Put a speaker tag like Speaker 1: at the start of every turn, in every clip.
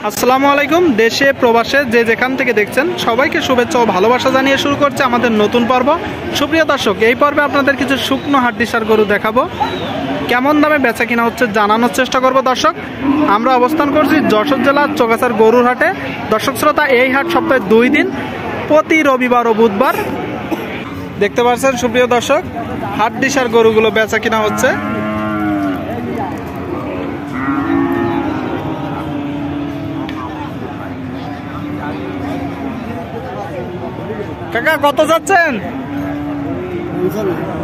Speaker 1: আসসালামু আলাইকুম। দেশে প্রবাসে যে যেখান থেকে দেখছেন সবাইকে শুভেচ্ছা ও ভালোবাসা জানিয়ে শুরু করছে আমাদের নতুন পর্ব। সুপ্রিয় দর্শক, এই পর্বে আপনাদের কিছু শুকনো হাড্ডিসার গরু দেখাবো, কেমন দামে বেচা কিনা হচ্ছে জানানোর চেষ্টা করব। দর্শক, আমরা অবস্থান করছি যশোর জেলার চৌগাছার গরুর হাটে। দর্শক শ্রোতা, এই হাট সপ্তাহে 2 দিন, প্রতি রবিবার ও বুধবার। দেখতে পাচ্ছেন সুপ্রিয় দর্শক, হাড্ডিসার গরুগুলো বেচা কিনা হচ্ছে। কাকা কত যাচ্ছেন?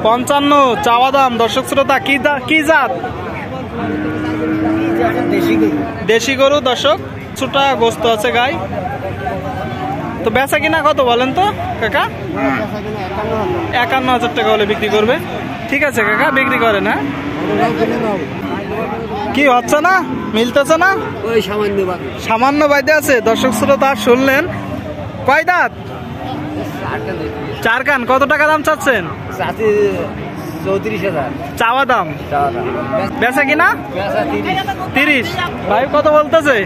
Speaker 1: 55 চাওয়া দাম। দর্শক শ্রোতা, কি জাত? দেশি গরু। দর্শক, ছোটা গোস্ত আছে গাই। তো বেচা কিনা কত বলেন তো কাকা? 51,000 টাকা হলে বিক্রি করবে। ঠিক আছে কাকা, বিক্রি করেন। হ্যাঁ, কি হচ্ছে না, মিলতেছে না? ওই সামান্য বাইদে আছে। দর্শক শ্রোতা শুনলেন, কয় দাঁত? 4 কান। কত টাকা দাম চাচ্ছেন?
Speaker 2: 34,000
Speaker 1: চাওয়া দাম। বেচা কিনা 30। ভাই কত বলতেছে?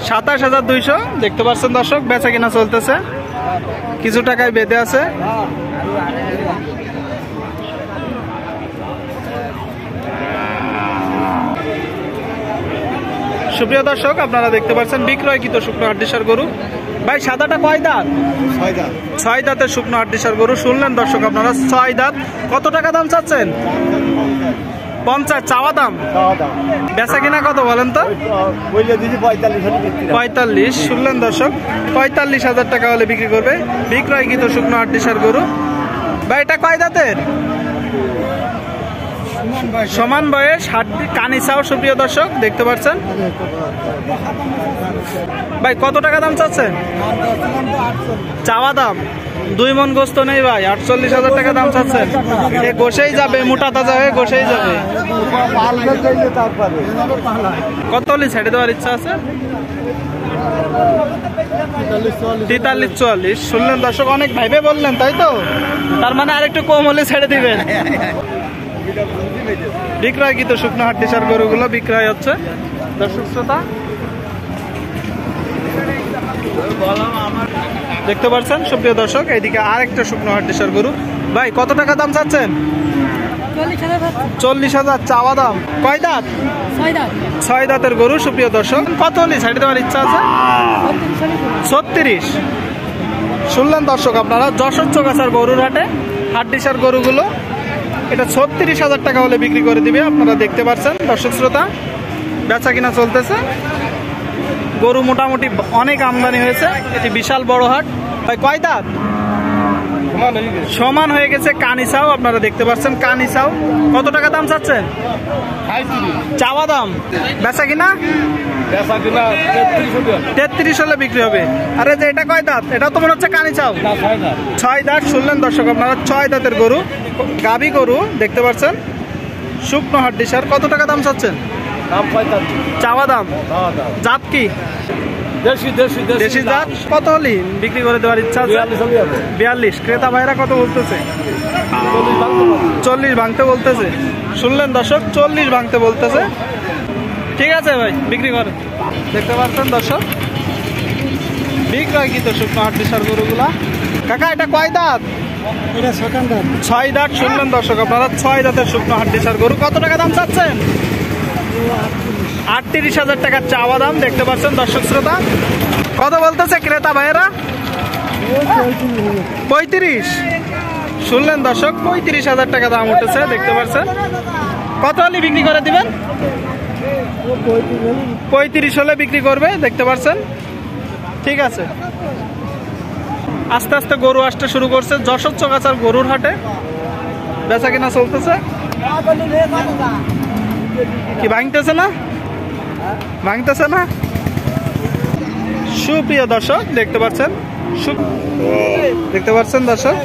Speaker 1: 27,200। দেখতে পাচ্ছেন দর্শক, বেচা কিনা চলতেছে, কিছু টাকায় বেঁধে আছে। সুপ্রিয় দর্শক, আপনারা দেখতে পাচ্ছেন বিক্রয়কৃত শুকনো হাড্ডিসার গরু। ভাই সাদাটা কয় দাঁত? 6 দাঁতের শুকনো হাড্ডিসার গরু। শুনলেন দর্শক আপনারা, 6 দাঁত। কত টাকা দাম চাচ্ছেন? 50 চাওয়া দাম। বেচা কিনা কত বলেন তো? 45। শুনলেন দর্শক, 45,000 টাকা হলে বিক্রি করবে বিক্রয়কৃত শুকনো হাড্ডিসার গরু। ভাই এটা কয় দাঁতের? সমান বয়স, হাড্ডি কানিসাও। সুপ্রিয় দর্শক দেখতে পাচ্ছেন। ভাই কত টাকা দাম চাচ্ছেন? চাওয়া দাম। 2 মন গোস্ত নেই ভাই, 48,000 টাকা দাম চাচ্ছেন। এ গোসেই যাবে, মোটা তাজা হয়ে গোসেই যাবে। কত হলে ছেড়ে দেওয়ার ইচ্ছা আছে? 43-44। শুনলেন দর্শক, অনেক ভাইবে বললেন তাই তো? তার মানে আরেকটু কম হলে ছেড়ে দিবেন। বিক্রয়কৃত শুকনো হাড্ডিসার গরুগুলো বিক্রয় হচ্ছে। দর্শক শ্রোতা দেখতে পাচ্ছেন সুপ্রিয় দর্শক, এইদিকে আরেকটা শুকনো হাড্ডিসার গরু। ভাই কত টাকা দাম চাচ্ছেন? 40,000 চাওয়া দাম। কয় দাঁত? 6 দাঁতের গরু। সুপ্রিয় দর্শক, কত হলে ছাড়িয়ে দেওয়ার ইচ্ছা আছে? 36। শুনলেন দর্শক আপনারা, যশোর চৌগাছার গরুর হাটে হাড্ডিসার গরুগুলো এটা 36,000 টাকা হলে বিক্রি করে দিবে। আপনারা দেখতে পাচ্ছেন দর্শক শ্রোতা, বেচা কিনা চলতেছে। গরু মোটামুটি অনেক আমদানি হয়েছে, এটি বিশাল বড় হাট। ভাই কয় দাঁত? সমান হয়ে গেছে। কানিসাও আপনারা দেখতে পাচ্ছেন, কানিসাও। কত টাকা দাম চাচ্ছেন? চাওয়া দাম। বেচা কিনা 33 হলে বিক্রি হবে। আরে যে এটা কয় দাঁত? এটা তো মনে হচ্ছে কানিসাও। 6 দাঁত। শুনলেন দর্শক আপনারা, 6 দাঁতের গরু, গাভী গরু দেখতে পাচ্ছেন, শুকনো হাড্ডিসার। কত টাকা দাম চাচ্ছেন? চাওয়া দাম। জাত কি? দেশি জাত। কত হলে বিক্রি করে দেওয়ার ইচ্ছা আছে? 42। ক্রেতা ভাইরা কত বলতেছে? 40 ভাঙতে বলতেছে। শুনলেন দর্শক, 40 ভাঙতে বলতেছে। ঠিক আছে ভাই, বিক্রি করেন। দেখতে পাচ্ছেন দর্শক, বিক্রয়কৃত শুকনো হাড্ডিসার গরুগুলা। কাকা এটা কয় দাঁত? 6 দাঁত। শুনলেন দর্শক আপনারা, 6 দাঁতের শুকনো হাড্ডিসার গরু। কত টাকা দাম চাচ্ছেন? 38,000 টাকার চাওয়া দাম। দেখতে পাচ্ছেন দর্শক শ্রোতা, কত বলতেছে ক্রেতা ভাইয়েরা? 35। শুনলেন দর্শক, 35,000 টাকা দাম উঠেছে। দেখতে পাচ্ছেন, কত হলে বিক্রি করে দিবেন? 35 হলে বিক্রি করবে। দেখতে পাচ্ছেন। ঠিক আছে, আস্তে আস্তে গরু আসতে শুরু করছে যশোর চৌগাছার গরুর হাটে। বেচা কিনা চলতেছে। কি ভাঙতেছে না? ভাঙতেছে না। সুপ্রিয় দর্শক দেখতে পাচ্ছেন, দর্শক